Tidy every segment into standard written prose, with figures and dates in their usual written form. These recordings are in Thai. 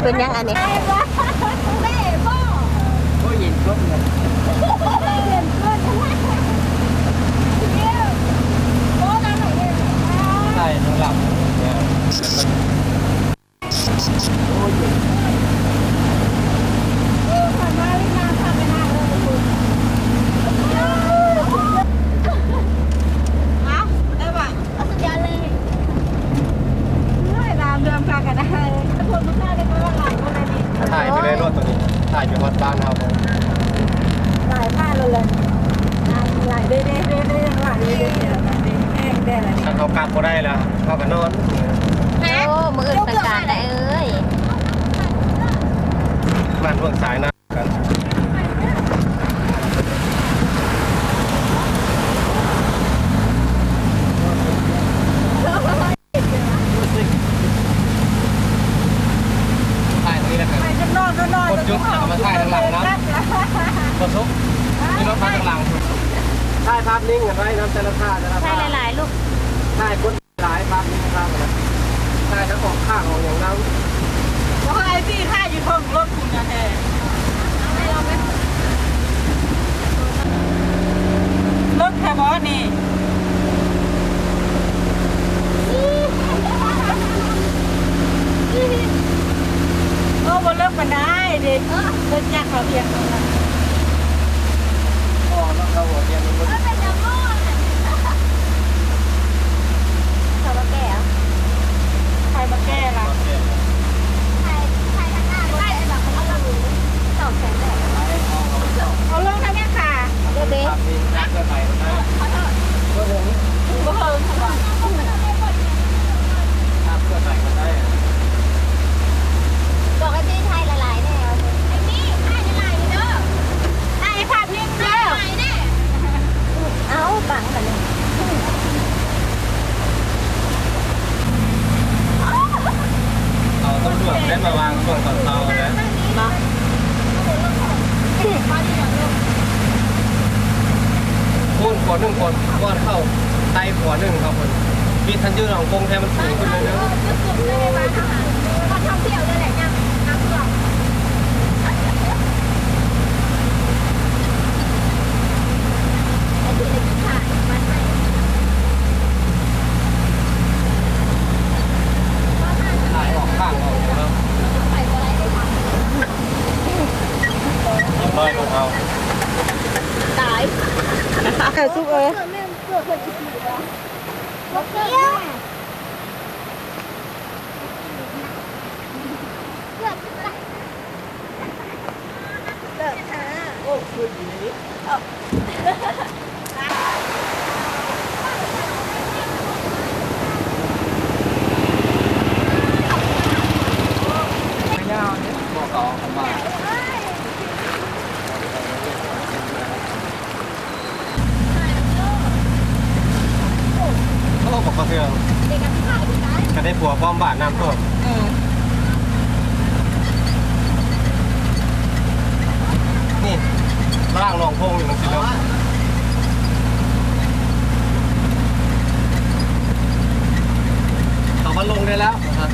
เป็นยังอันนี้แม่พ่อก็ยินครบเลย เรียนเพื่อนเนี่ยโอ้กันหน่อยเนี่ย ใช่ทั้งหลับเนี่ยโอ้ย ผ่านมาไม่นานผ่านไปนานเลยคุณเอาได้ป่ะเอาสุดยอดเลยไม่ตามเดิมพากันได้ถ้าคนไม่กล้าได้ก็ว่าหลายคนเลยนี่ ถ่ายไปเลยรถตัวนี้ถ่ายไปวัดบ้านเรา หลายผ้าเลยหลายเด้ๆหลายเด้ๆเนี่ยแห้งได้เลย ถ้าเขากลับก็ได้แล้วเขาก็นอน โอ้มืออื่นประกาศได้เอ้ย บ้านเบื้องสายน้ำกันถ่ายตรงนี้แล้วกัน ไปกันนอนก็นอน กดยุบเอามาถ่ายทางหลังนะกดซุกนี่รถมาทางหลังถ่ายภาพนิ่งกันไว้น้ำแต่ละท่าแต่ละ ใช่ ท่า หลายๆลูก ถ่ายคนหลายภาพนิ่งภาพอะไรถ่ายทั้งออกข้างออกอย่างนั้น แล้วไอ้พี่ท่าอยู่ท้องรถคุณนะแท้รถแค่บอนี่โอ้บนเลิกมาได้เด็กรถยักษ์เขาเพียงตรงนั้น อ๋อแล้วเราหัวเรียนมันก็ เขาก็แก่อะ ใครมาแก้ล่ะ สองแสนแหละ เอาเรื่องทางแม่ค่ะ เด็ก ภาพนิ่งนักเกินไปนะก็เลย บ่เฮิงค่ะ ภาพเกินไปก็ได้ ๆบอกให้พี่ไทยหลายๆแน่ ไอ้นี่ให้หลายๆเด้อให้ภาพนิ่งเด้อ เอ้าปังแบบนี้ เอาต้องด่วนเล่นมาวางส่วนต่อเตาเลย มา พูดขวดหนึ่งขวดก้อนเข้าไตขวดหนึ่งครับคนพี่ทันยืนของกงแทนมันสูงขึ้นเลยนะ มาท่องเที่ยวเลยแหละยังน้ำเที่ยว ไอ้ที่เด็กถ่ายมาให้ ถ่ายออกข้างออกแล้ว ไปตัวไรได้ท ยิ้มน้อยลงเอา ำตาย ไข่ซุปเอ้ย ไม่ยาวเนี่ยบอกต่อผมมาเขาบอกเขาเตือนก็ได้ผัวป้อมบาทน้ำท่วมนี่ร่างรองพงอยู่ตรงนี้แล้วเขามาลงได้แล้วนะครับ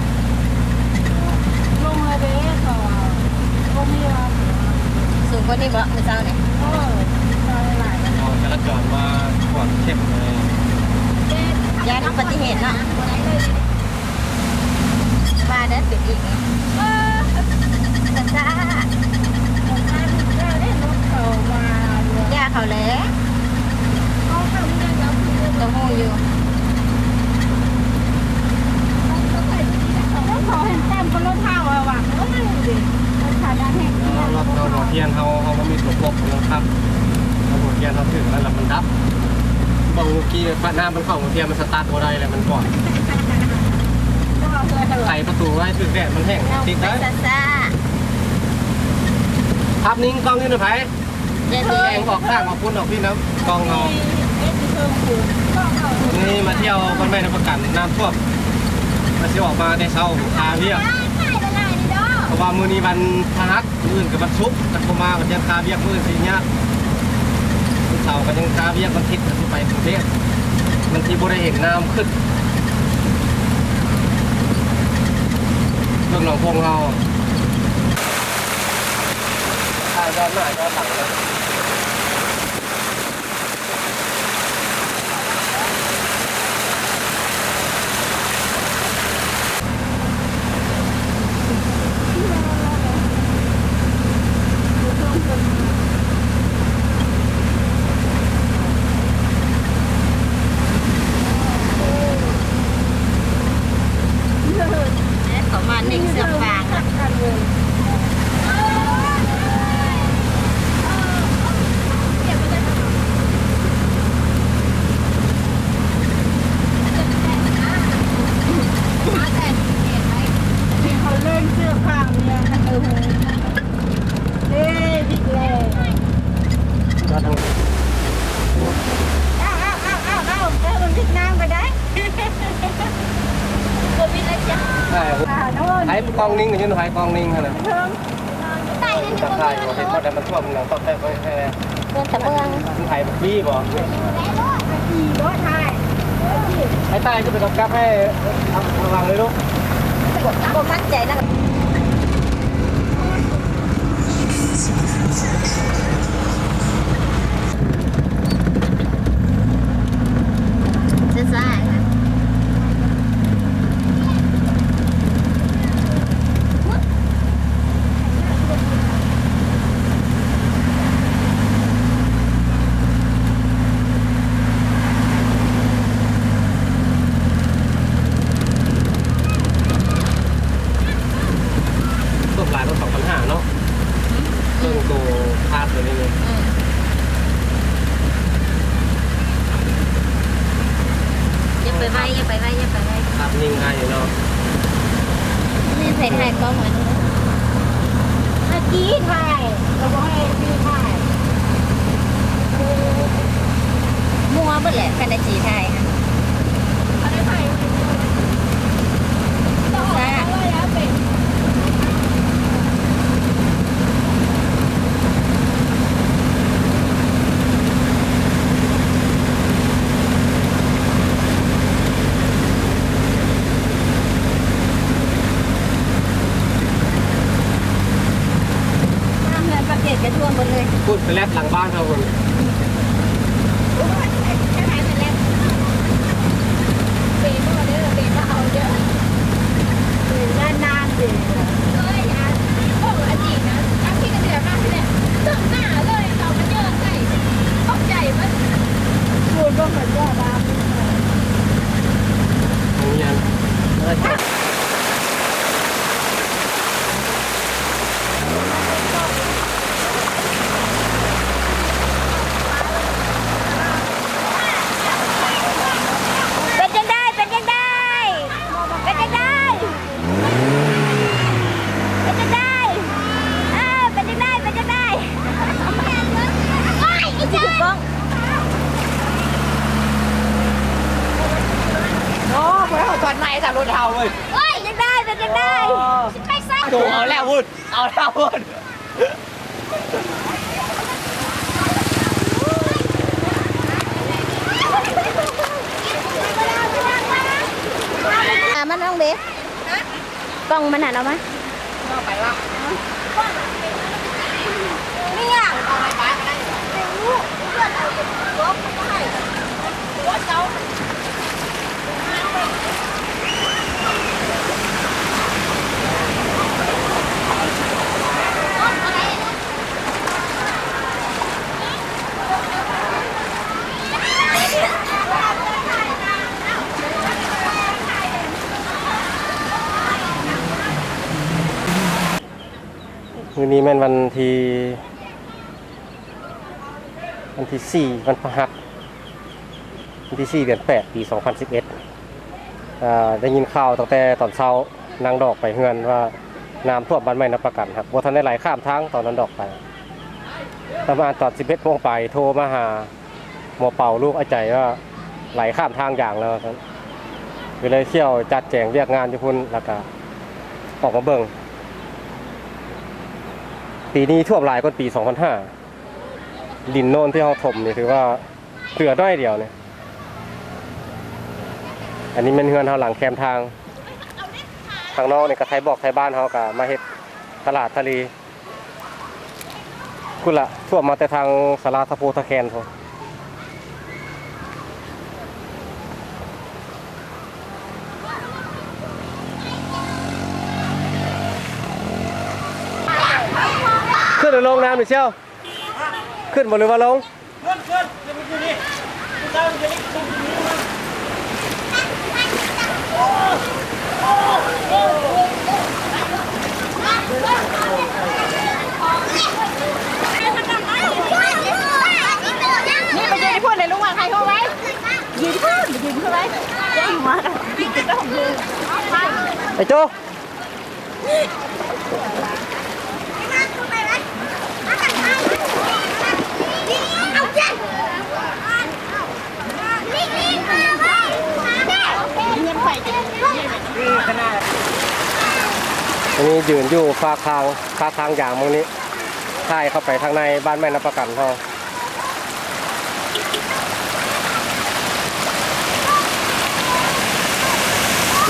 ลงเลยเด้อเขาลงเรือ สูงกว่านี้บ่มือเจ้าเนี่ย หลาย เอาจราจรมาขวดเข้มเลย ยานอุบัติเหตุเนาะมาเด้อปิดอีกซ่าย่าเขาแล้วตัวหูอยู่ ขอเห็นแต้มคนรถเท้าอะว่ะโอ้ยดิรถขาด้านแห่งนี้ เราหัวเทียนเขาก็มีตัวปกนะครับเราหัวเทียนเราถึงแล้วมันดับบางเมื่อกี้ฟ้าน้ำมันเข้าหัวเทียนมันสตาร์ทตัวใดเลยมันก่อนไขประตูไว้ถึงแดดมันแห้ง เอา ติด ไป ได้ ซ่า ภาพนิ่งกล้องนี่หน่อยไผ่ เย็น แดงออกข้างมาพุ่นออกพี่น้ำกล้องเรานี่มาเที่ยววันแม่นประกันน้ำท่วมมาเที่ยวออกมาได้เช้าคาเรียกเพราะว่ามือนี้วันพฤหัสอื่นกับวันศุกร์กันเข้ามาวันยังคาเรียกมือสีเนี้ยวันเสาร์กันยังคาเรียกวันอาทิตย์กันไปกรุงเทพมันที่บริเห็นน้ำขึ้นเรื่องหนองพงเรา ย้อนหน้าย้อนหลังเลยประมาณหนึ่งเสื้อฟางนะ กันเลย เขาเล่นเสื้อผ้าเนี่ยนะเฮ้ยดิแล ก็ทั้ง มันพลิกน้ำไปได้ ตัวพี่เล็กจ้ะ ใช่ โน่น ไอ้กองนิ่งอยู่ไอ้กองนิ่งขนาด เพิ่ม ใต้นี่ จับได้บ่เห็นบ่แต่มันท่วมหนังตบได้ค่อยแค่ เมืองแต่เมือง มันไทยบี้บ่ ขี่รถไทย ไอ้ใต้ก็เป็นกับให้ระวังเลยลูก ผมมั่นใจนะจะซ่าค่ะต้นหลายต้น2,500เนาะต้นโตพาดตัวนี้เลย อย่าไปไว้อย่าไปไว้อย่าไปไว้ ภาพนิ่งได้อยู่เนาะ นี่ใส่ถ่ายกล้องเหมือน เมื่อกี้ไทยเราบอกให้พี่ไทย มัวเบิดแหละกันได้จีถ่ายค่ะซ่าน้ำเงินประเกศกระท่วมหมดเลย พูดไปแลบหลังบ้านเขาคน นานๆสิพูดว่าเหมือนว่าบ้า โรงเรียนแล้วก็ เป็นยังได้เป็นยังได้เป็นยังได้เป็นยังได้เป็นยังได้เป็นยังได้โอ้ยอีเจ้าบ้อง โอ้ไปเอาตอนไหนจากรถเทาเลย โอ้ยยังได้เป็นยังได้ไปใส่ ดูเอาแล้วพูดเอาแล้วพูด มันต้องเบ๊กล้องมันหันเอาไหม ไปละ เนี่ยวันนี้แม่นวันที่4วันพฤหัสวันที่4 เดือน 8 ปี 2011ได้ยินข่าวตั้งแต่ตอนเช้านางดอกไปเฮือนว่าน้ำท่วมบ้านใหม่นับประกันครับบ่ทันได้ไหลข้ามทางตอนนั้นดอกไปประมาณตอน11 โมงไปโทรมาหาหมอเป่าลูกอาใจว่าไหลข้ามทางอย่างแล้วครับก็เลยเที่ยวจัดแจงเรียกงานอยู่พุ่นแล้วก็ออกมาเบิ่งปีนี้ท่วมหลายกว่าปี 2005 ดินโน่นที่เขาถมนี่ถือว่าเหลือน้อยเดียวเนี่ยอันนี้เป็นเฮือนเขาหลังแคมทางนอกเนี่ยก็ไทยบอกไทยบ้านเขาก็มาเฮ็ดตลาดทะเล กูละท่วมมาแต่ทางสาราทะโพทะแคนพอขึ้นหรือลงน้ำหรือเชี่ยวขึ้นบนหรือว่าลงขึ้นจะไปอยู่นี่เจ้าจะลิกขึ้นนี่ไปยืนที่พูดเลยลุงว่าใครเข้าไว้ยืนที่พูดยืนเข้าไว้เจ๊งมากติดเจ้าของมือ ไอ้โจ้อันนี้ยืนอยู่คาทางอย่างมองนี้ถ่ายเข้าไปทางในบ้านแม่นับประกันเขา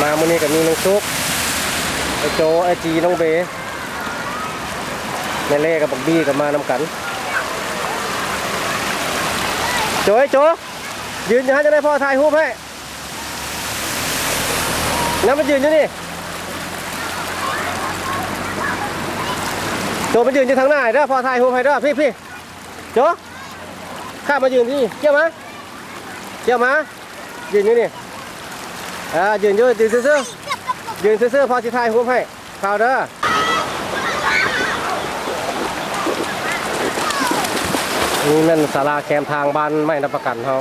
มามื้อนี้กับมีน้องซุกไอโจไอจีน้องเบแม่เล่กับบักบี้กับมานำกันโจไอโจยืนอยู่ฮะจะได้พ่อถ่ายรูปให้งั้นมันยืนอยู่นี่โจมันยืนอยู่ทางหน้าเด้อพ่อถ่ายรูปให้เด้อพี่โจข้ามายืนที่เกี่ยวมายืนอยู่นี่ยืนซื่อยืนซื่อพอสิถ่ายรูปให้ข่าวเด้อนี่นั่นศาลาแคมทางบ้านไม่รับประกันเขา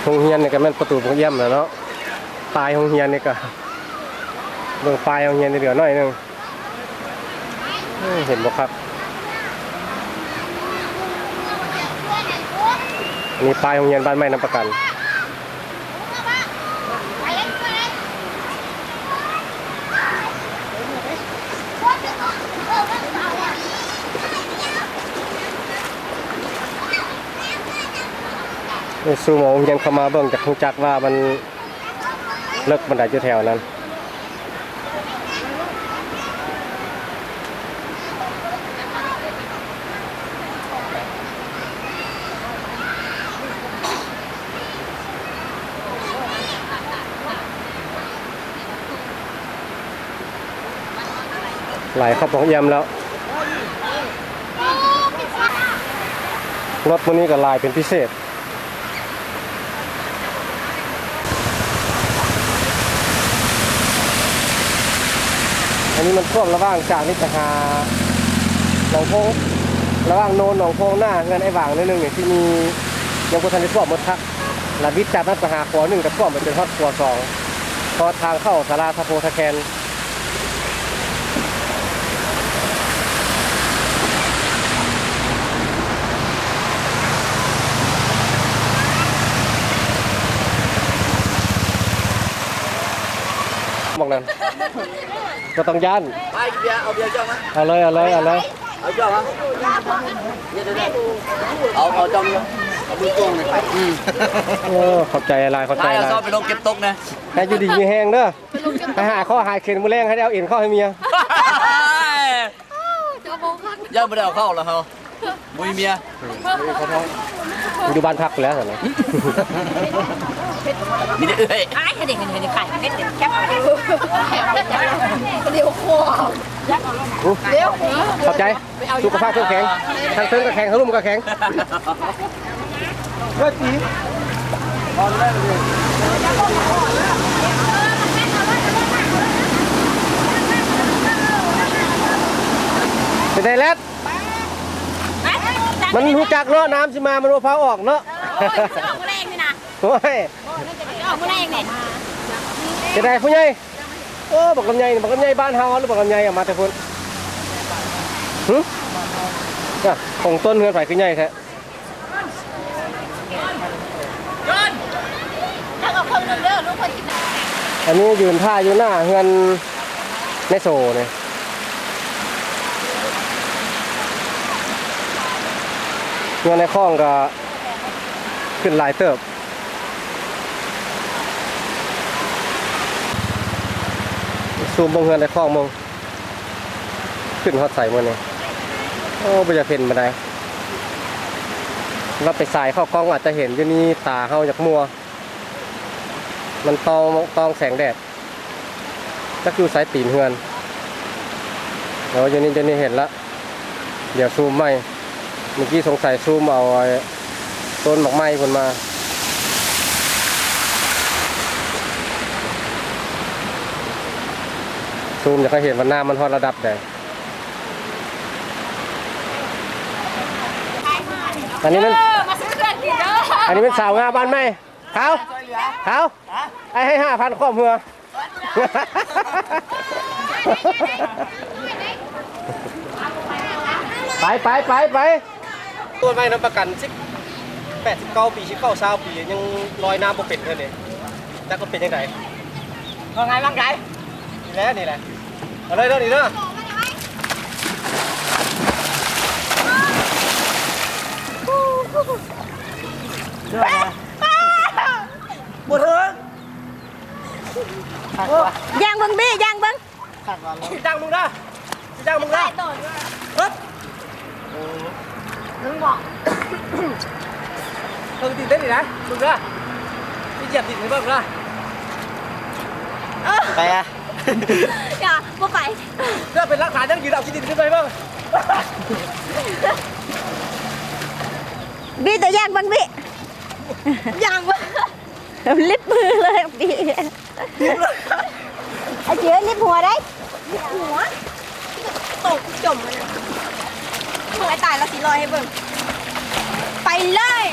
โรงเรียนนี่ก็แม่นประตูโรงเรียนแล้วเนาะปลายโรงเรียนนี่ก็เบื้องปลายโรงเรียนนี่เหลือหน่อยนึงเห็นบ่ครับอันนี้ปลายโรงเรียนบ้านไม่รับประกันซูโม่ยังเข้ามาเบิ่งจากทางจักรว่ามันเลิกบันไดอยู่แถวนั้นไหลเข้าปองเยี่ยมแล้วรถวันนี้ก็ลายเป็นพิเศษอันนี้มันท่วมระหว่างจากนิจหาหนองโพงระหว่างโนนหนองโพงหน้าเงินไอ้หว่างนิดนึงเนี่ยที่มียังพุทธันได้ท่วมหมดทักหลังวิจารณ์นักหาขวหนึ่งกับท่วมไปเป็นทอดขวสองพอทางเข้าศาลาทะโพทะแคนบอกนั่นก็ต้องยันไปเบียร์เอาเบียร์จ้องไหมเอาเลยเอาจ้องมั้งเอาจ้องเอามือจ้องเลยไปขอบใจอะไรขอบใจอะไรไปลงเก็บตกนะให้อยู่ดีมีแห้งเด้อไปหาข้อหายเข็นมือแรงให้ได้เอาเอ็นเข้าให้เมียย่าไม่ได้เอาเข้าหรอเขาบุยเมียดูบ้านพักแล้วเหรอมีเอ้ยไอ้เด็กมันเป็นไข่เด็กแคบเดี๋ยวคอเดี๋ยวขอบใจสุขภาพแข็งทางเส้นก็แข็งทางลุ่มก็แข็งก็จีตอนแรกเลยเป็นไงแล้วมันรู้จักเนาะน้ำสิมามันรู้พาออกเนาะออกมาแรงนี่นะโอ้ยออกมาแรงเนี่ยจะได้ผู้ใหญ่บอกลำไยบอกลำไยบ้านเฮาหรือบอกลำไยมาแต่คนของต้นเงินไผ่ขึ้นใหญ่แท้อันนี้ยืนท่าอยู่หน้าเงินในโซ่เนี่ยเงินในคลองก็ขึ้นหลายเติบ ซูมบงเฮือนได้คล้องมงขึ้นฮอดใส่มือนี่โอ้บ่อยากเห็นมาได้เราไปสายเข้ากล้องอาจจะเห็นอยู่นี่ตาเฮาอยากมัวมันต้องแสงแดดจักอยู่สายตีนเฮือนเดี๋ยวอยู่นี่เห็นละเดี๋ยวซูมใหม่เมื่อกี้สงสัยซูมเอาต้นหมากไม้คนมาซูมอยากให้เห็นว่าน้ำมันฮอดระดับใดอันนี้มันอันนี้เป็นสาวงามบ้านไหมเขาให้5,000ครอบเมือไปตัวไม่น้ำประกัน89 ปี19 ปียังลอยน้ำบ่เป็นเลยแต่ก็เป็นยังไงว่าไงบ้างไก่นี่แหละเอาเลยเด้อนี่เด้อปวดหัว ย่างเบิ้งบี้ย่างเบิ้ง จ้างมึงได้เฮ้ยมึงบอกตีเต้นดินะมึงได้พี่เหยียบติดมึงบ้างได้ไปอ่ะ อย่าบ่ไป ถ้าเป็นรักฐานยังยืนเอากินดินขึ้นไปบ้าง บี้ตัวย่างเบิ้งบี้ย่างเบิ้งลิบมือเลยบี้ไอ้เจือลิบหัวได้ลิบหัวตกจมเลยเมื่อตายแล้วสิลอยให้เบิ้งไปเลย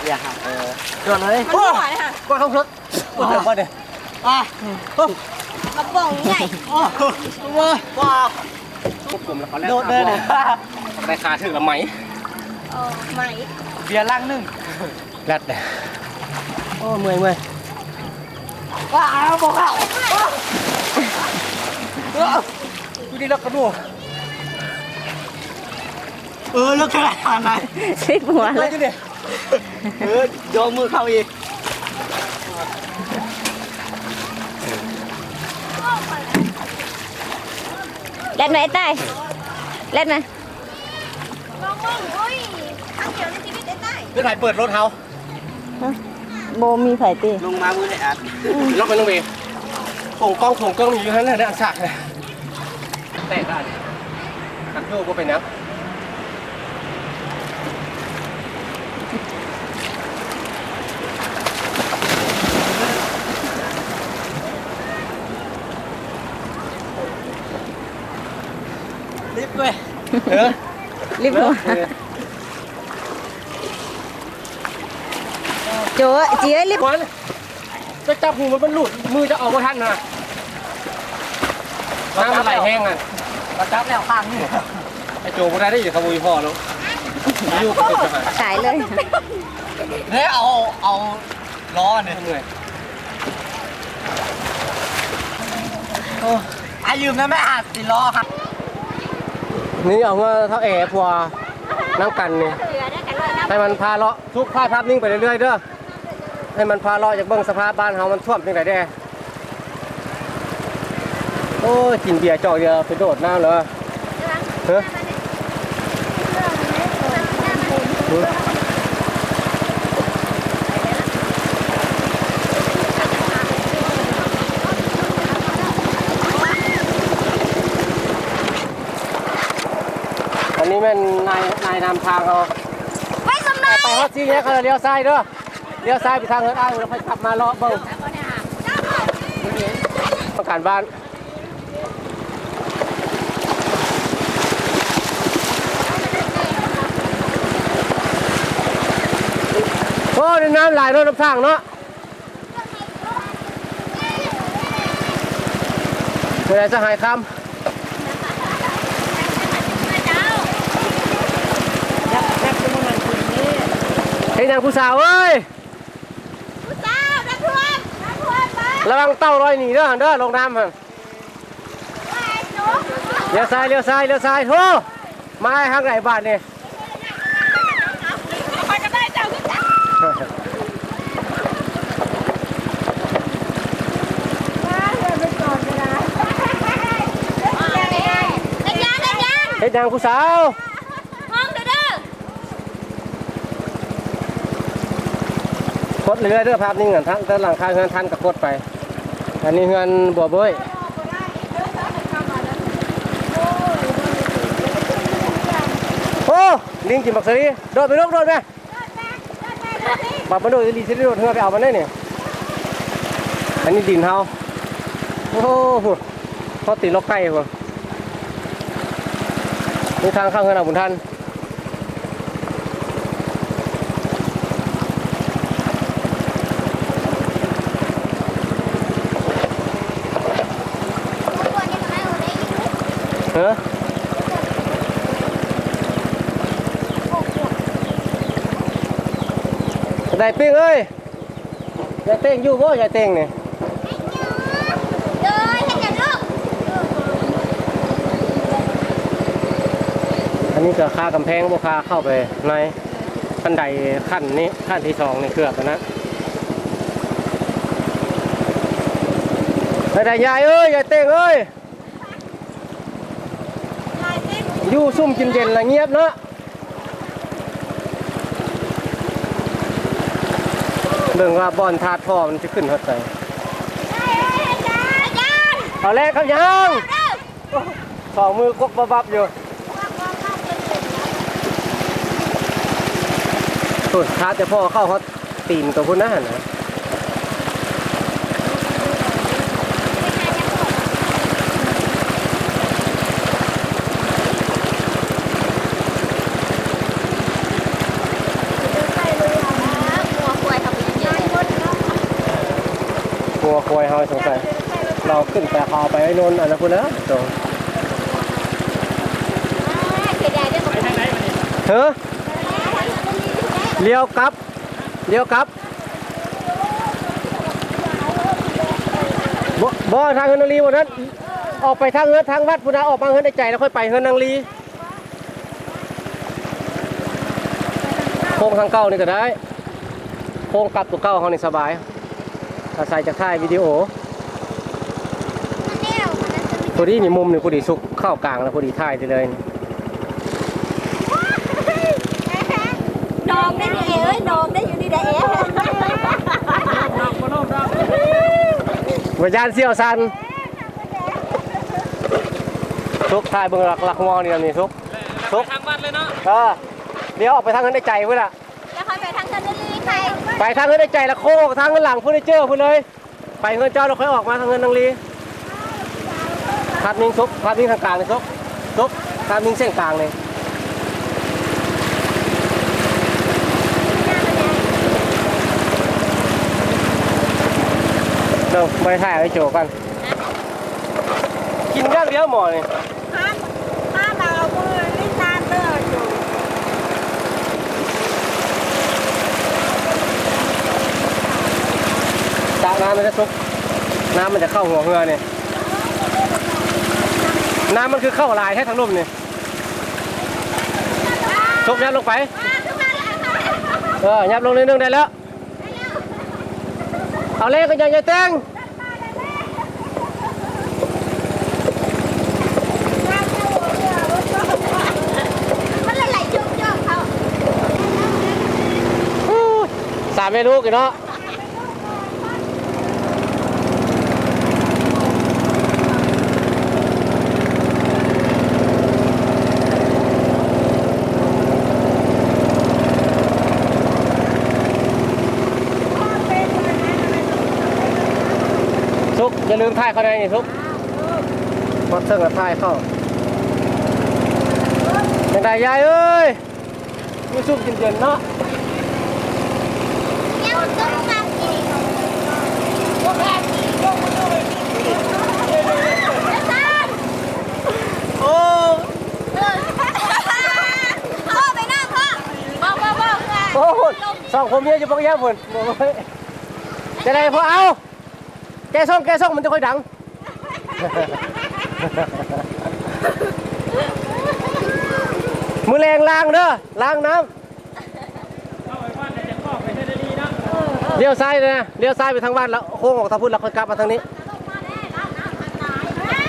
อย่าโดนเลย มันหัวเลยค่ะ ก็ต้องชดปวดหัวเนี่ยกระป๋องใหญ่ ว้าวควบคุมแล้วเขาโดดเลยไปขาถึงละไหม ไหม เบียร์ล่างนึ่งแรดเนี่ยโอ้เมื่อยว้าวบอกเขาดูดิแล้วกระดูเลิกขนาดไหน ชิบหัวเลย โยมมือเข้าอีกเล่นไหมไอ้ใต้เล่นไหม เป็นไหนเปิดรถเฮา โบมีไผ่ตี ลงมามือเลยอ่ะล็อกไปลงไปถงกล้องอยู่นั่นแหละได้อันสักเลยแตกได้ขัดโยกก็ไปนะลิฟต์ด้วยลิบหัวโจ้เจี๊ยลิบ วันจะจับหูมันหลุดมือจะออกมาทันนะน้ำมันไหลแห้งอ่ะมาจับแล้วข้างนี่ไอโจพวกนั้นได้ยินขโมยพ่อแล้วยุ่งกันจะหาย สายเลย เนี่ยเอาล้อเนี่ยเหนื่อยอายืมนะแม่ติดล้อครับนี่เอาเงินเท่าแอร์พัวน้ำกันนี่ให้มันพาเลาะทุกภาพนิ่งไปเรื่อยๆเด้อให้มันพาเลาะจากเบื้องสภาพบ้านเฮามันท่วมจังไดแด้โอ้ยกินเบียร์จ่อเดียวไปโดดน้ำเลยเฮ้ยอันนี้เป็นนายนำทางเอาไปฮอตซีเนี่ยเขาเลี้ยวซ้ายเด้อเลี้ยวซ้ายไปทางเฮิร์ตอ้างแล้วค่อยขับมาเลาะเบิ้งต้องการบ้านโอ้น้ำไหลรถน้ำทางเนาะเมื่อไรจะหายคำเฮ้ยนางผู้สาวเอ้ยผู้สาวนักทวนระวังเต้าลอยหนีเด้อลงน้ำฮะเลี้ยวซ้ายโธ่มาทางไหนบ้านเนี่ยไปก็ได้เจ้าขึ้นจ้า ฮ็ดยังผู้สาว ห้องเด้อก ดเรื่อยๆเด้อภาพนิ่งกันทั้งแต่หลังคาเฮือนทันกับกดไปอันนี้เฮือนบัวเบ้ยโอ้ลิงกินบักซีโดดไปลูกโดดไปบักมันโดดลีซีโดดเฮือไปเอามันได้เนี่ยอันนี้ดินเฮาโอ้โหเขาตีล็อกไก่พวกนี่ทางเข้าเฮือนเอาบุญท่านเฮ้ยได้ปิ้งเอ้ยยายเต้งอยู่บ่ยายเต้งเนี่ย เลยให้กันลูก อันนี้ก็ค่ากำแพงบ่ค่าเข้าไปในขั้นใดขั้นนี้ขั้นที่สองนี่เกือบแล้วนะได้ยายเอ้ยยายเต้งเอ้ยอยู่ซุ่มกินเย็นละเงียบเนาะเบิ่งว่าบอนทาดพ่อมันจะขึ้นหัวใจเอาแรกครับยังสองมือกกบับอยู่สุดท้ายแต่พ่อเข้าเขาตีนตัวพุ่นนะนะหัวควายเฮาสงสัยเราขึ้นแต่คอไปไอ้นนท์อันนั้นพุ่นนะตรงเฮ้อเลี้ยวกลับบ่ทางเฮือนนางลีวันนั้นออกไปทางเฮือนทางวัดพุ่นนะออกมาเฮือนในใจแล้วค่อยไปเฮือนนางลีโค้งทางเก้านี่ก็ได้โค้งกลับตัวเก้าเขานี่สบายถ้าใส่จากถ่ายวิดีโอพอดีนี่มุมนี่พอดีสุกเข้ากลางแล้วพอดีถ่ายได้เลยดองได้ดิเอ้ยดองได้อยู่ดีได้เอ๋วิญญาณเสี่ยวซันสุกถ่ายเบื้องหลักงอนี่นี่สุกทางบ้านเลยเนาะเดี๋ยวออกไปทางนั้นได้ใจเพื่อนอะแล้วค่อยไปทางเซนต์ลีใครไปทางนั้นได้ใจแล้วโค้งทางนั้นหลังเพื่อนได้เจอเพื่อนเลยไปเงินเจ้าเราค่อยออกมาทางเงินนางลีพัดนิ่งซุกพัดนิ่งทางกลางเลยซุกพัดนิ่งเส้นกลางเลยเดี๋ยวไปถ่ายไอ้โจกันกินย่างเดียวหมอนี่ห้าเรามือลิ้นนานเด้ออยู่จากน้ำมันจะซุกน้ำมันจะเข้าหัวเรือเนี่ยน้ำมันคือเข้าลายแค่ทั้งลุ่มเนี่ยซุกยับลงไปยับลงนิดนึงได้แล้วเอาเล่ก็ยังแตงมันไหลจุกๆเขาสามเมนูกันเนาะซุกอย่าลืมถ่ายเขาในนี่ซุกมัดเส้นกับถ่ายเข้าอย่างไรยายเอ้ยมีซุปกินเย็นเนาะโอ้พ่อไปนั่งพ่อบอกโอ้โหสองคนเมียอยู่ปากยาผลจะได้พอเอาแกส่งมันจะค่อยดังมือแรงล้างเด้อล้างน้ำเลี้ยวซ้ายเลยนะเลี้ยวซ้ายไปทางบ้านแล้วโค้งออกทางพุทธแล้วค่อยกลับมาทางนี้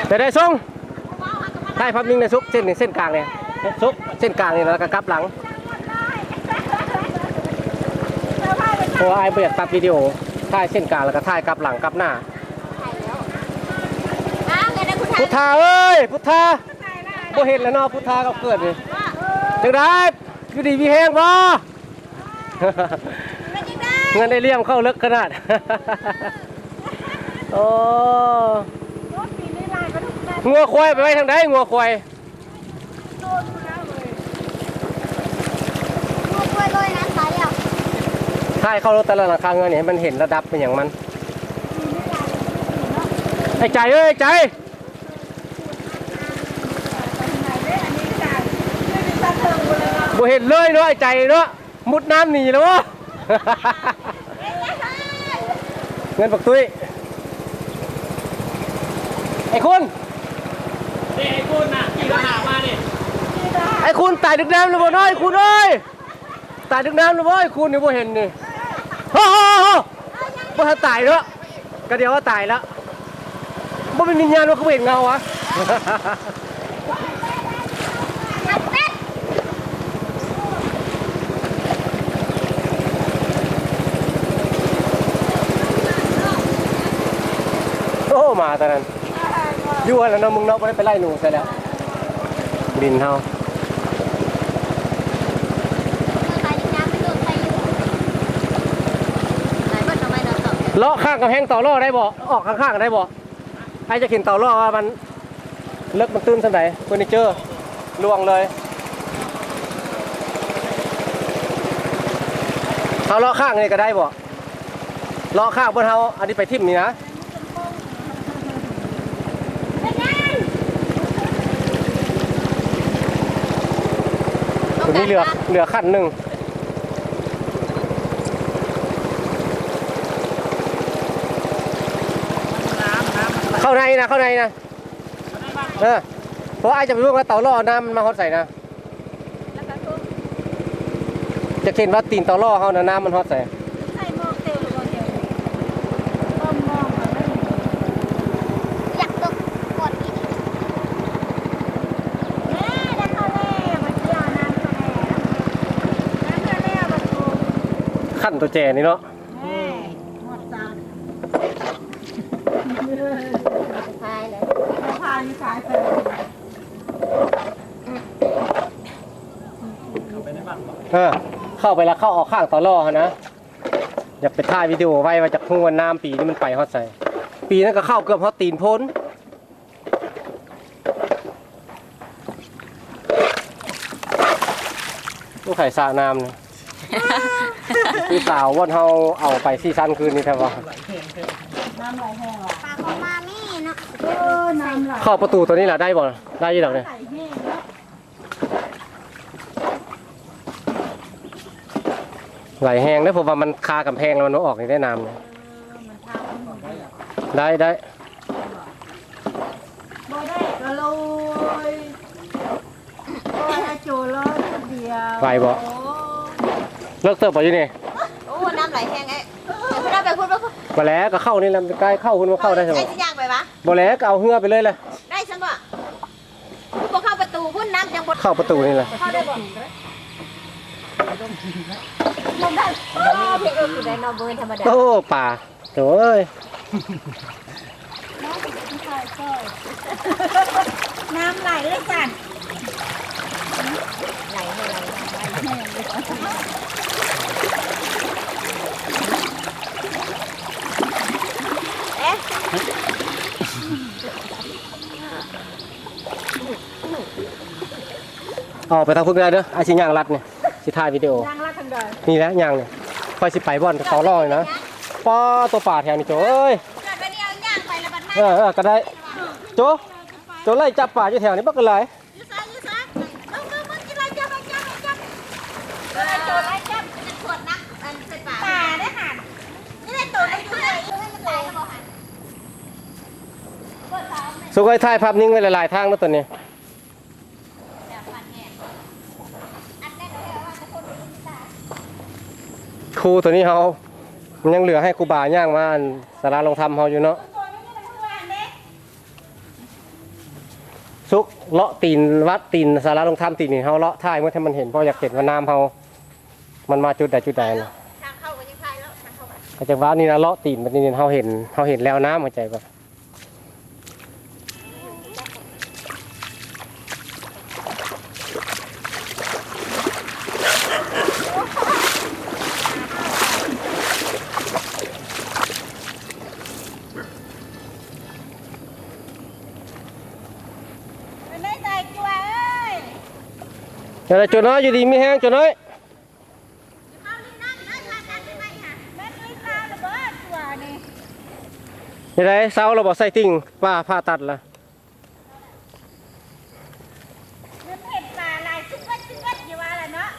ไปได้ส่ง ถ่ายภาพนิ่งในซุกเส้นนี่เส้นกลางเนี่ยซุกเส้นกลางนี่แล้วก็กลับหลังเพราะว่าไอ้เบียดตัดวิดีโอถ่ายเส้นกลางแล้วก็ถ่ายกลับหลังกลับหน้าพุทธาเอ้ยพุทธาบ่เห็นแล้วเนาะพุทธาก็เกิดนี่จังได้อยู่ดีมีแห้งบ่เงินได้เลี่ยมเข้าลึกขนาดโอ้งัวควายไปไว้ทางใดงัวควายใช่เข้ารถแต่ละราคาเงินเนี่ยมันเห็นระดับเป็นอย่างมันไอ้ใจเอ้ยใจบ่เห็นเลยเนาะไอ้ใจเนาะมุดน้ำหนีแล้ววะเงินปักตุ้ยไอ้คุณน่ะขี่รถหามาดิไอ้คุณตายดึกน้ำเลยบ่น้อยคุณเอ้ยตายดึกน้ำเลยบ่ไอ้คุณนี่บ่เห็นนี่ฮ่าบ่ทันตายเนาะก็เดี๋ยวว่าตายแล้วบ่เป็นวิญญาณว่าเขาเห็นเงาวะโอ้มาตอนนั้นยั่วแล้วเนาะมึงเนาะไม่ได้ไปไล่หนูใช่แล้วดินเฮาเลาะข้างกับแพงต่อล่อได้บ่ออกข้างๆได้บ่ไอ้จะเข็นต่อล่อว่ามันเลิกมันตื้นสันไหนเฟอร์นิเจอร์ลวงเลยเอาเลาะข้างนี่ก็ได้บ่เลาะข้างบนเฮาอันนี้ไปทิ่มนี่นะตัวนี้เหลือขั้นหนึ่งเข้าในนะเพราะไอ้จะไปรู้ว่าเตาล่อน้ำมันมาฮอตใส่นะจะเห็นว่าตีนเตาล่อเขานะน้ำมันฮอตใส่ขั้นตัวแจนี่เนาะเข้าไปแล้วเข้าออกข้างต่อล่อนะอยากไปถ่ายวิดีโอไว้ว่าจากทุ่งวันน้ำปีนี้มันไปฮอตใส่ปีนั้นก็เข้าเกือบฮอตตีนพ้นลูกไข่สาน้ำเนี่ยพี่สาววันเฮาเอาไปซีซั่นคืนนี้แทบว่าน้ำไหลแห้งว่ะปลาของมามี่เนาะน้ำไหลเข้าประตูตัวนี้แหละได้บ่ได้ยี่หรอเนี่ยไหลแห้งได้ผมว่ามันคากำแพงแล้วมันออกนี่ได้น้ำเนี่ยได้บ่ได้ก็เลยโจเลยเดียวไปบ่เลิกเติบไปอยู่นี่โอ้น้ำไหลแห้งไอ้คุณเอาไปคุณมาแล้วก็เข้านี่แหละใกล้เข้าคุณมาเข้าได้ใช่ไหมไอ้ที่ย่างไปปะบ่แล้วก็เอาเหือไปเลยได้ใช่ปะพวกเข้าประตูพุ่นน้ำยังบดเข้าประตูนี่แหละเข้าได้บ่ลงได้เพียงคือได้นอเบิร์นธรรมดาโอ้ป่าโถ่เอ้ยน้ำไหลเลยสั่นไหลเอ๊ะออกไปทางพุ่งได้เด้อไอ้ชิ้นย่างรัดเนี่ยสิถ่ายวิดีโอย่างรัดทางใดนี่แหละย่างเนี่ยคอยสิไปบ่อนต่อล่อเลยนะป้าตัวป่าแถวนี้โจ้เอ้ยก็ได้โจ้ไล่จับป่าอยู่แถวนี้บักกันเลยสุกไอ้ถ่ายภาพนิ่งไว้หลายๆทางแล้วตัวนี้ครูตัวนี้เขามันยังเหลือให้ครูบาย่างมาสาราลงธรรมเขาอยู่เนาะ ซุกเลาะตีนวัดตีนสาราลงธรรมตีนนี่เฮาเลาะท้ายเมื่อถ้ามันเห็นเพราะอยากเห็นว่าน้ำเฮามันมาจุดใดจุดใดนะ ทางเข้าก็ยังไทยแล้วทางเข้าไป อาจากว่านี่นะเลาะตีนมันนี่เฮาเห็นแล้วน้ำเข้าใจป่ะไม่ใจกลัวเอ้ย เดี๋ยวจุดน้อยอยู่ดีมีแห้งจุดน้อย เข้าลิ้นนั่งเอ้ยพากันไปไหมค่ะแม่ลิ้นตาระเบิดกลัวนี่ ยังไงเสาเราบอกใส่ติ่งป้าผ่าตัดละ เงินเห็ดปลาลายชุกเก็ดอยู่ว่าละเนาะ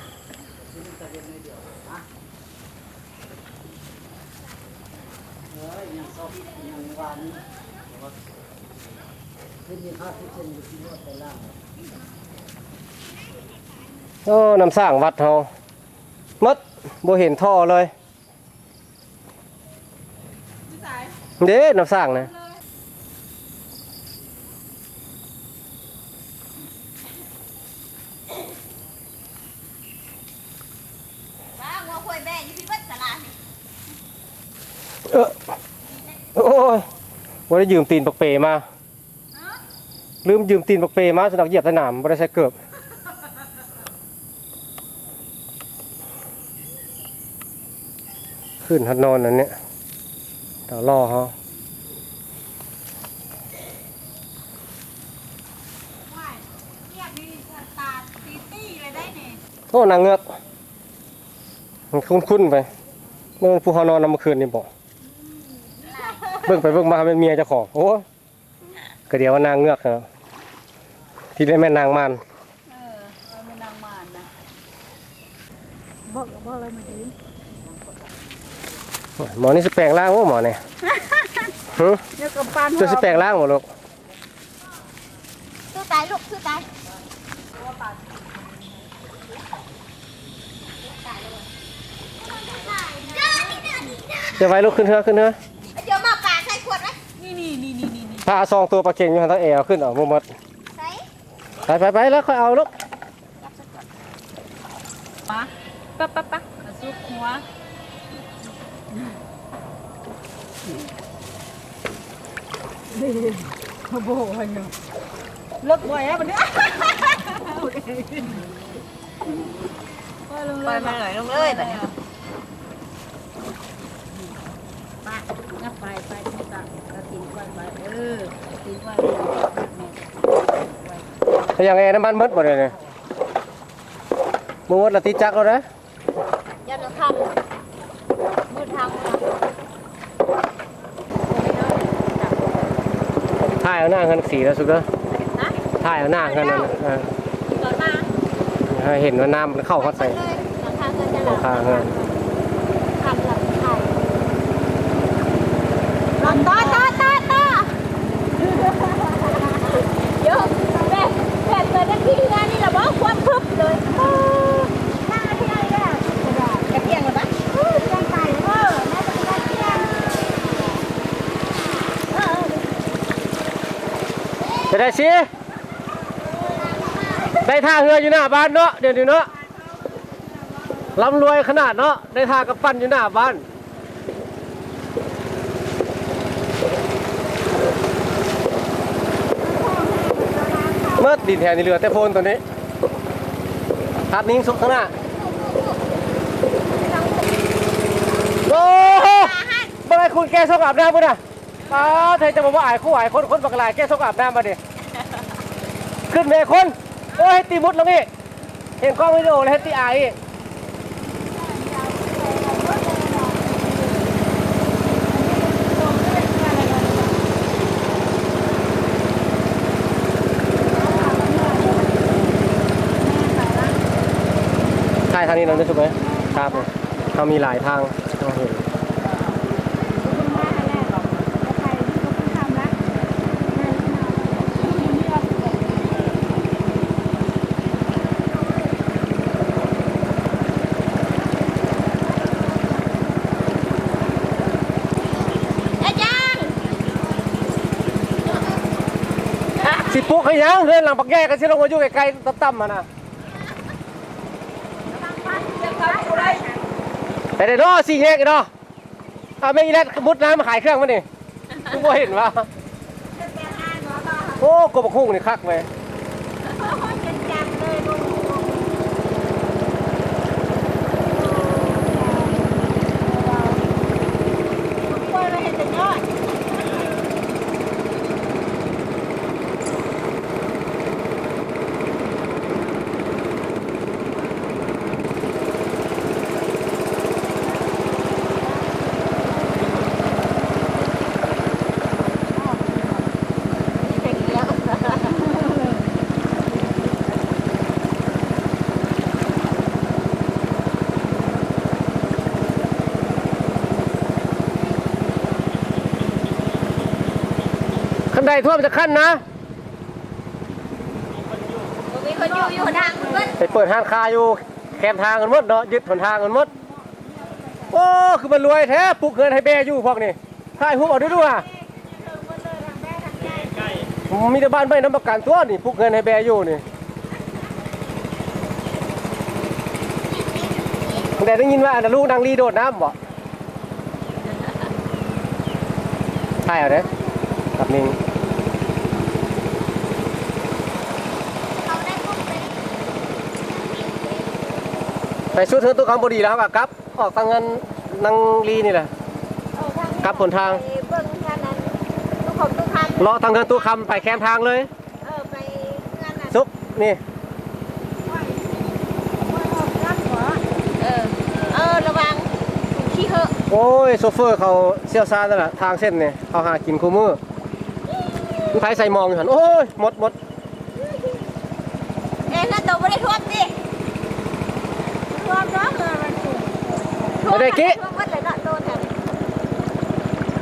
โอ้น้ำสร้างวัดเฮามัดบ่เห็นท่อเลยเด้น้ำสร้างนะ ว้างัวควายแม่อยู่ที่วัดสลา โอ้ยบ่ได้ยืมตีนปักเปมาลืมยืมตีนปักเปมาสนักเหยียบสนามบ่ได้ใช้เกือบขึ้นหัดนอนอันเนี้ยเดี๋ยวรอเขา เรียกนี่ตาตีตี้เลยได้เนี่ย โอ้นางเงือกมันคุ้นๆไปเมื่อผู้เขานอนนำเมื่อคืนนี่บอกเบิ่งไปเบิ่งมาเป็นเมียเจ้าของโอ้ก็เดี๋ยวว่านางเงือกนะที่ได้แม่นางมัน ไม่นางมานนะบอกอะไรมาดี หมอนี่สิแปลงร่างว่าหมอเนี่ยฮึ เดี๋ยวกับปาน จะสิแปลงร่างหมดลูก สู้ตายลูกสู้ตาย จะไว้ลูกขึ้นเถอะขึ้นเถอะ เดี๋ยวมาปากใส่ขวดไหม นี่ พาซองตัวปลาเก่งอยู่ทางตะแอวขึ้นเอามุมมัด ใส่ ไปแล้วค่อยเอาลูก ปั๊บซุกหัวขโมยเนาะเลิกบ่อยแล้วบัดนี้ไปมาหน่อยลงเลยแบบนี้ไปที่ตากระถิ่นไปถิ่นไป แต่ยังไงน้ำมันมดหมดเลยเนี่ยมุมมัดละติจักแล้วนะ ยันเราทำมือทำ ถ่ายเอาหน้าเงินสีแล้วสุดเด้อ นะ ถ่ายเอาหน้าเงินนั่นน่ะ ก่อนมา ให้เห็นว่าน้ำมันเข้าเขาใส่ เลยหลังคาเงินจะห หลั ลั งคาเงิน ทำหลังไข่ต่อเยอะแบบเกิดนาทีงานนี่เราบอกความพึบเลยนั่งที่ไหนเนี่ยกระเทียงหรือปะกระเทียงไก่น่าจะเป็นกระเทียง จะได้สิได้ท่าเรืออยู่หน้าบ้านเนาะเดี๋ยวนี้เนาะร่ำรวยขนาดเนาะได้ท่ากับปั้นอยู่หน้าบ้านเมื่อดินแถวนี้เรือแต่โพนตัวนี้ภาพนิ่งสุดข้างหน้าโอ้โหเมื่อไรคุณแกซกอาบน้ำมั้งน่ะเธอจะบอกว่าอายคู่อายคนบักลายแกซกอาบน้ำมาดิขึ้นเมฆคนโอ้ยตีมุดลงอีกเห็นกล้องวิดีโอเลยให้ตีอายอีกใช่ทางนี้เราได้ถูกไหมครับเขามีหลายทางเราเห็น สิปุ๊กให้ยังเพื่อนหลังปักแย่กันสิลงมาอยู่ไกลๆต่ำๆมานะแต่เดี๋ยวน้อสี่แยกกันเนาะไม่มีแล้วมุดน้ำมาขายเครื่องมานี่ทุกคนเห็นว่าโอ้กบคุ้งนี่คักเลยขั้นใดท่วมจะขั้นนะมีคนอยู่ทางมัน ไปเปิดห้างคาอยู่แคมทางกันหมดเนาะยึดหนทางกันหมดโอ้คือมันรวยแท้ปลุกเงินให้แบอยู่พวกนี้ถ่ายหุบเอาด้วยอ่ะมีแต่บ้านไม่น้ำประกันตัวนี่ปลุกเงินให้แบอยู่นี่แต่ได้ยินว่าลูกนางลีโดดน้ำบ่ใช่เหรอเนี่ยกับนิ่งไปสู้เธอตัวคำบดีแล้วครับกับออกทางเงินนางลีนี่แหละกับผลทางเบิ่งทางนั้นทุกคนทุกคำ เลาะทางเงินตัวคำไปแคมทางเลยไปงานนั้น ซุกนี่ระวังขี้เหอะโอ้ยโซเฟอร์เขาเชี่ยวชาญนั่นแหละทางเส้นนี่เขาหากินคู่มือไฟใส่มองอยู่หันโอ้ยหมดน่าตัวไม่ได้ท่วมดิท่วมเนาะไม่ได้กี้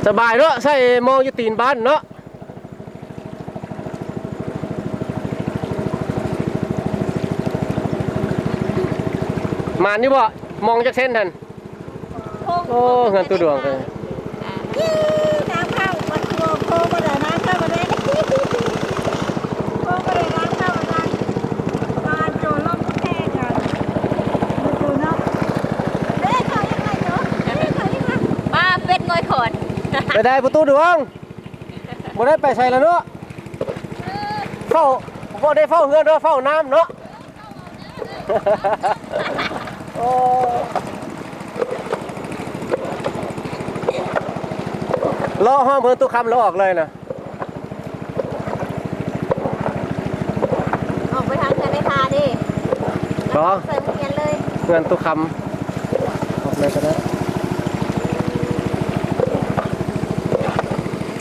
สบายเนาะใส่มองอยู่ตีนบ้านเนาะมานี่บ่มองจากเส้นทันโอ้เงินตัวดวงเลยน้ำเข้ามันโค้งมาเลยน้ำเข้ามาเลยโค้งมาเลยน้ำเข้ามาเลยมาโจรล่มแค่กันดูเนาะเด้เขายังไงเนาะเขายังไงมาเป็ดงอยขอนไปได้ประตูดวงบ่ได้ไปใส่แล้วเนาะเฝ้าบ่ได้เฝ้าเฮือนเนาะเฝ้าน้ำเนาะโอ้ล้อห้องเมืองตุกคำแล้วออกเลยนะออกไปทางเงินในทาดิล้อใส่เงินเลยเงินตุกคำออกเลยก็ได้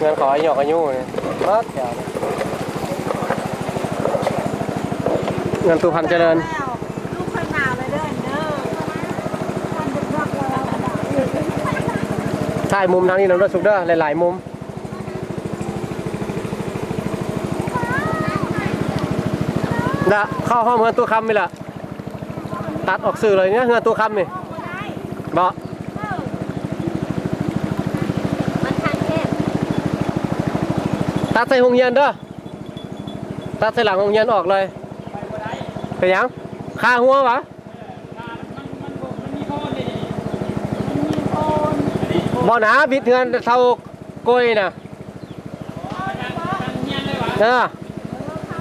เงินขอหยอกอายุเนี่ยมากแถวเงินตุกคำเจริญลูกคนหนาวเลยเด้อใช่มุมทางนี้เราได้สุกเด้อหลายๆมุมนะเข้าห้องเงินตัวคำนี่แหละตัดออกสื่อเลยเนี่ยเงินตัวคำนี่บอกตัดใส่หงเย็นเด้อตัดใส่หลังหงเย็นออกเลยเป็นยังค่าหัววะบ่หนาบิดเงินเท่าก้อยนะ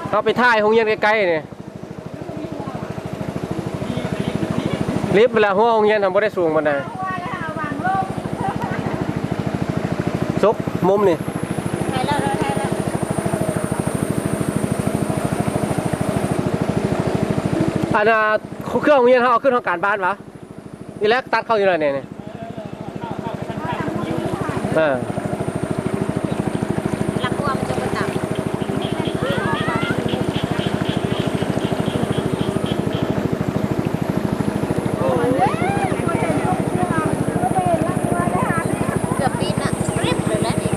เขาไปท่ายหงเย็นไกลๆนี่ลิฟต์เวลาหัวหงเย็นทำบ่ได้สูงมันได้ซุกมุมนี่อันน่ะเครื่องหงเย็นเขาเอาขึ้นทางการบ้านวะนี่แรกตัดเข้าอยู่เลยเนี่ยหลักตัวมันจะเป็นต่ำเกือบปีนอ่ะรีบเลยนะนี่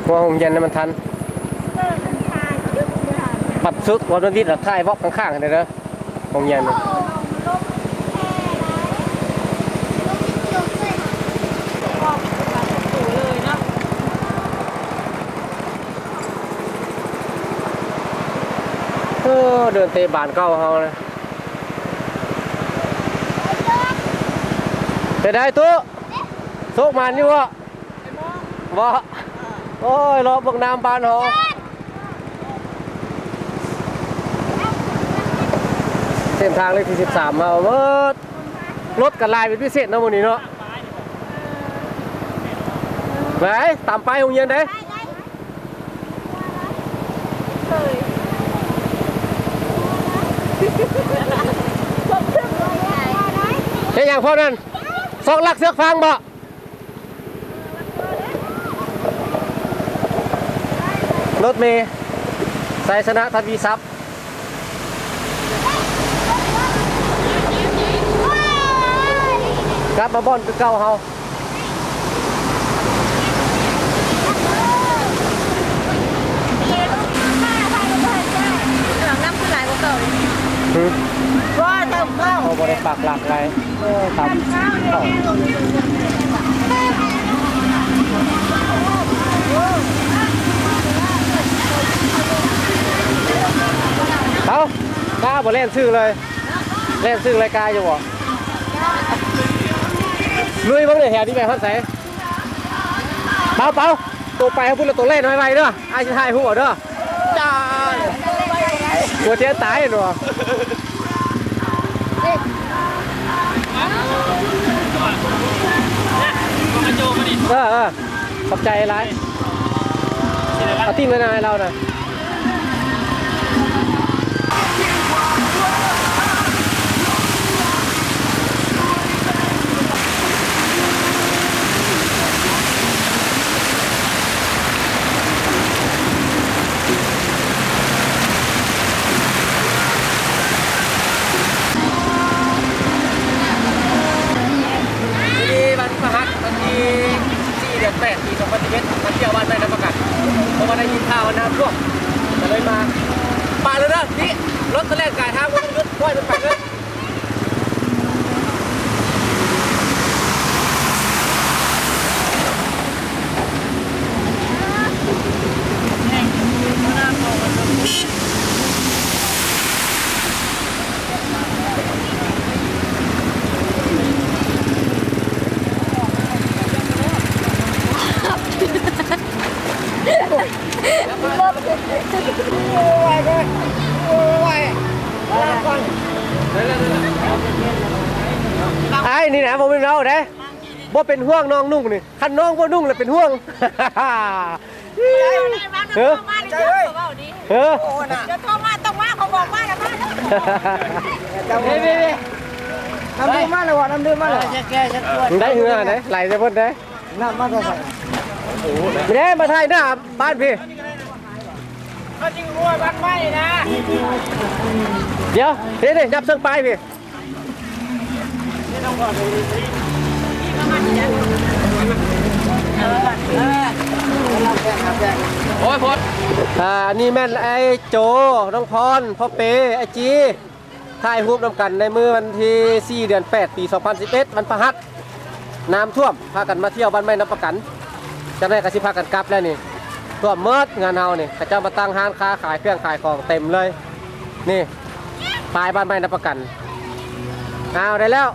หัวหงเย็นมันทันปัดซุกวันนี้เราถ่ายบล็อกข้างๆเลยนะหงเย็น เดินเตะบานเก้าเฮาเลยไปได้ตู้โซกมันอยู่วะบ่โอ้ยรอเบิ่งน้ำบานเฮาเส้นทางเลขที่13เฮาเบิดรถกันลายเป็นพิเศษเนาะมื้อนี้เนาะไปตามไปโรงเรียนเด้เฮ้ยอย่างพ่อนั่นซอกลักเสือกฟังบ่รถเมย์สายชนะทวีทรัพย์กลับมาบ่อนคือเก่าเฮาน้ำคือหลายกว่าเก่าว่าเติมข้าว เขาบริปากหลักไรทำเข้าเขากล้าบ่เล่นชื่อเลยเล่นชื่อรายการอยู่บ่ลุยบ้างเลยแถวนี้ไปฮอดใส่เปาตัวไปเขาพูดแล้วตัวเล่นไว้เด้อไอ้ชายหัวเด้อจ้าหัวเทียนตายหนูขอบใจไรเอาติ้งไว้นายเราหน่อย8 ปี 2021มาเที่ยวบ้านแม่น้ำประกันเพราะว่าได้ยินข่าวน้ำท่วมก็เลยมาป่าเลยนะนี่รถตะแลกกายทางวนรถค่อยมันไปเลยไอ้นี่นะผมเป็นเราเด้บ่เป็นห่วงน้องนุ่งนี่คันน้องบ่นุ่งเลยเป็นห่วงเฮ้อจะโทรมาต้องมาเขาบอกมาแล้วมาน้ำดื่มมาเลยวะน้ำดื่มมาเลยได้เหือไหนไหลจะพ้นได้น้ำมาเลยไม่ได้มาถ่ายหน้าบ้านพี่เขาจริงรวยบ้านไม่นะเดี๋ยวนี่จับเสื้อไปพี่โอ้ยพดนี่แม่นไอ้โจน้องพรพ่อเปไอ้จีถ่ายรูปนำกันในมือวันที่4 เดือน 8 ปี 2011วันพฤหัสน้ำท่วมพากันมาเที่ยวบ้านแม่น้ำประกันจะได้กระชิพากันกลับแล้วนี่ท่วมเมิดงานเฮานี่ข้าเจ้ามาตั้งห้างค้าขายเครื่องขายของเต็มเลยนี่ปลายบ้านแม่น้ำประกันเอาได้แล้ว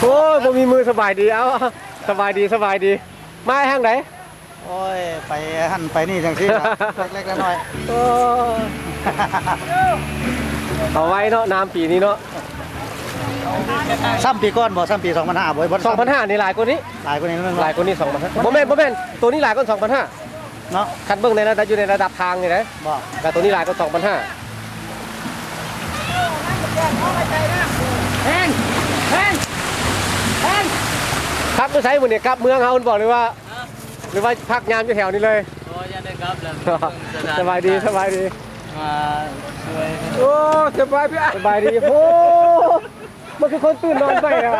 โอ้ยผมมีมือสบายดีเอาสบายดีมาทางไหนโอ้ยไปหั่นไปนี่จังสิเล็กๆน้อยเอาไว้เนาะน้ำปีนี้เนาะซ้ำปีก้อนบ่ซ้ำปี2005บ่บ่2005นี่หลายกว่านี้หลายกว่านี้หลายกว่านี้2005บ่แม่นตัวนี้หลายกว่า2005เนาะคันเบิ่งในระดับอยู่ในระดับทางนี่นะบ่แต่ตัวนี้หลายกว่า2005แห้งครับไม่ใช่หมดเนี่ยครับเมืองเฮาบอกเลยว่าหรือว่าพักยามอยู่แถวนี้เลยโอ้ยยังได้ครับแล้วสบายดี มาช่วย โอ้สบายพี่สบายดีโอ้มันคือคนตื่นนอนไปนะ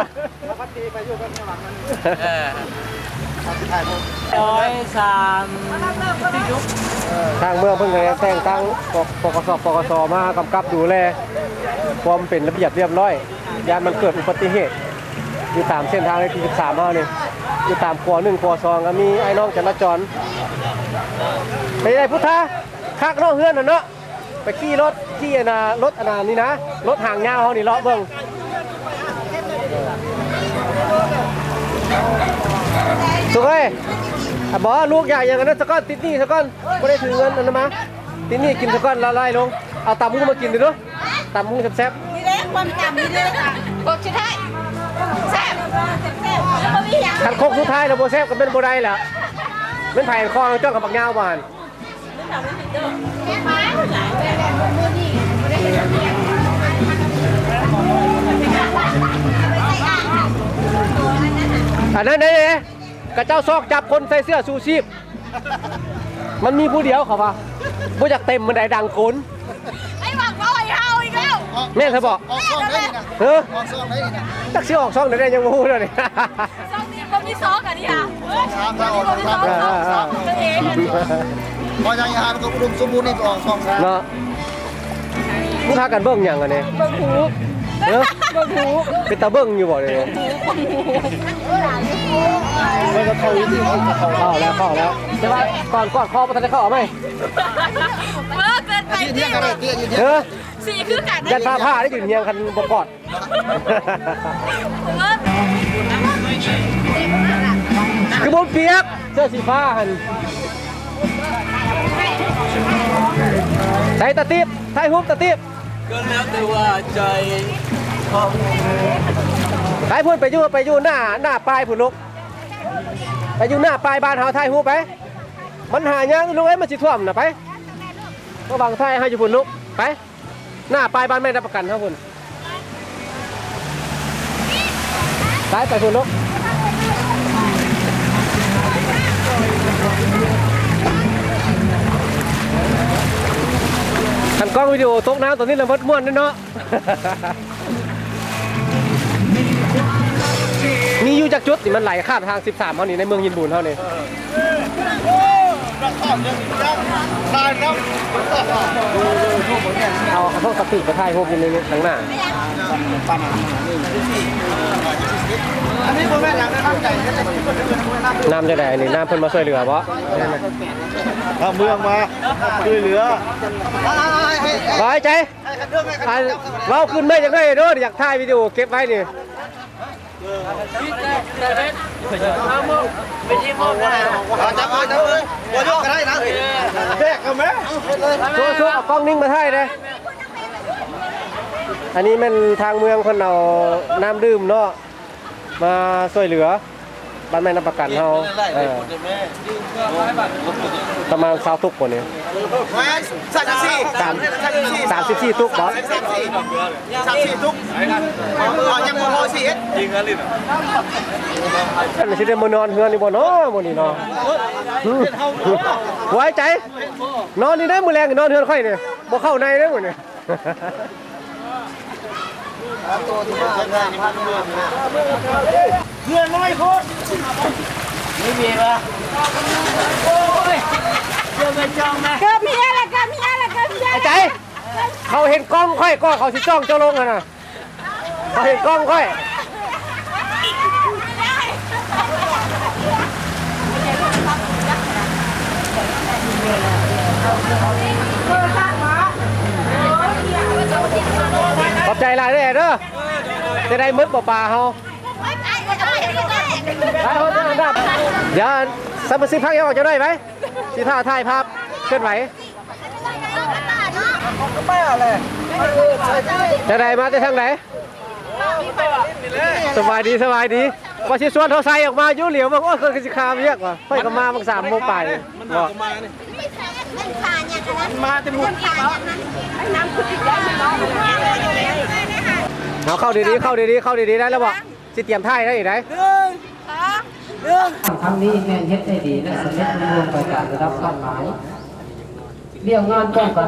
ทางเมืองเพิ่งเลยแต่งตั้งปกสมากำกับดูแลความเป็นระเบียบเรียบร้อยยานมันเกิดอุบัติเหตุอยู่ตามเส้นทางเลขที่13เฮานี่อยู่ตามครัว1ครัว2ก็มีไอ้น้องจราจรไปได้พุทธะคักเนาะเฮือนน่ะเนาะไปขี่รถที่รถนี่นะรถหางยาวเฮานี่เลาะเบิ่งสุกเอ้ยบอกลูกใหญ่อย่างนั้นสักก้อนติดนี่สักก้อนไม่ได้ถือเงินอันนั้นมาติดนี่กินสักก้อนละลายลงเอาตำมุ้งมากินดิลูกตำมุ้งแซ่บ มีเล็กความจำมีเล็กอ่ะบอกชุดไทยแซ่บแล้วก็มีอย่าง ๆขันโคกสุดท้ายเราโบแซ่บก็เป็นโบได้แหละเป็นไผ่คอจ้องกับปักยาวหวาน แม่มาหลายแบบมือดีไม่ได้เรียนอันนั้นเนี่ยกระเจ้าซอกจับคนใส่เสื้อชูชีพมันมีผู้เดียวเขาปะผู้อยากเต็มมันได้ดังโกน ไอ้หวังว่าไอ้เฮาอีกแล้ว แม่เธอบอก ออกซ่องได้นี่นะ เออ ออกซ่องได้นี่นะ ตักซี่ออกช่องได้ยังไม่พูดเลย ซองนี้ก็มีซองอันนี้ค่ะ สามทางออกสามทาง ตัวเอง พอยังยามันก็อุดมสมบูรณ์นี่ก็ออกซ่องได้ เนาะมึงพากันเบิ้งอย่างอันนี้ เบิ่งหู เนอะเป็นตาเบิ้งอยู่บ่เลยไม่ก็เข้าที่เข้าแล้วใช่ไหมก่อนคอประธานจะเข้าไหม เมื่อเกินไป เที่ยงอะไรเที่ยงยืนเที่ยง เออ สีคือกัน ยันผ้าได้ยืนเนียงคันบกอด คือบนเปียกเสื้อสีฟ้าหันใส่ตะตีบใส่ฮุบตะตีบ ก็แล้วแต่ว่าใจของ ไปพูดไปอยู่หน้าปลายผุนลูกไปอยู่หน้าปลายบ้านเฮาไทยฮุบไปมันหายังลูกเอ้ยมันสิท่วมนะไปก็บางไทยให้อยู่ผุนลูกไปหน้าปลายบ้านไม่รับประกันเท่าผุนไปผุนลูกขันกล้องวิดีโอตกน้ำตอนนี้เราพัดม้วนเนาะ มีอยู่จากจุดนี่มันไหลข้ามทาง13เท่านี้ในเมืองยินบุญเท่านี้ ตายครับ เอาพวกสติกระทายพวกนี้ในข้างหน้า อันนี้ผมแม่หลังได้ตั้งใจ น้ำจะได้นี่น้ำเพิ่นมาช่วยเหลือเพราะ ทำเมืองมาช่วยเหลือ ไว้ใจเราขึ้นไม่อยากได้เด้ออยากถ่ายวิดีโอเก็บไว้นี่ ไม่ใช่พ่อนะ จับเลยหัวยกก็ได้นะแบกกันไหม ช่วยเอากล้องนิ่งมาถ่ายเลยอันนี้มันทางเมืองคนเอาน้ำดื่มเนาะมาช่วยเหลือบ้านแม่น้ำประกันเขาประมาณ20 ตุกคนนี้ 34 ตุกบอส 34 ตุกยังบ่พอสิเอ็ด ยิงกันเลย อันนี้สิได้มานอนเฮือนนี่บ่เนาะมื้อนี้เนาะไว้ใจนอนนี่ได้มื้อแรงนอนเฮือนค่อยนี่บ่เข้าในเด้อมื้อนี้ เพื่อนน้อยคน ไม่มีป่ะโอ้ยเดี๋ยวไปจองนะ เกิดมีอะไรเกิดมีอะไรเกิดมีอะไร ไอ้ใจเขาเห็นกล้องค่อยก็เขาสิจ้องเจ้าลงน่ะเขาเห็นกล้องค่อยขอบใจหลายเด้อเด้อจะได้มึดปลาเฮาเดี๋ยวสัมภาระพักยังออกจะได้ไหมสิท่าถ่ายภาพเคลื่อนไหวจะได้มาแต่ทางไหนสบายดีว่าชิส่วนเขาใส่ออกมายุ่เหลียวบอกว่าคนสิคามเยอะกว่าค่อยก็มาบาง3 โมงไปบอกมาแต่หมด เอาเข้าดีๆได้แล้วบอกสิเตรียมท่ายได้อีกไหน ครั้งนี้แม่เฮ็ดได้ดีและสำเร็จรุ่งเรืองไปการระดับเป้าหมายเรียกงานป้องกัน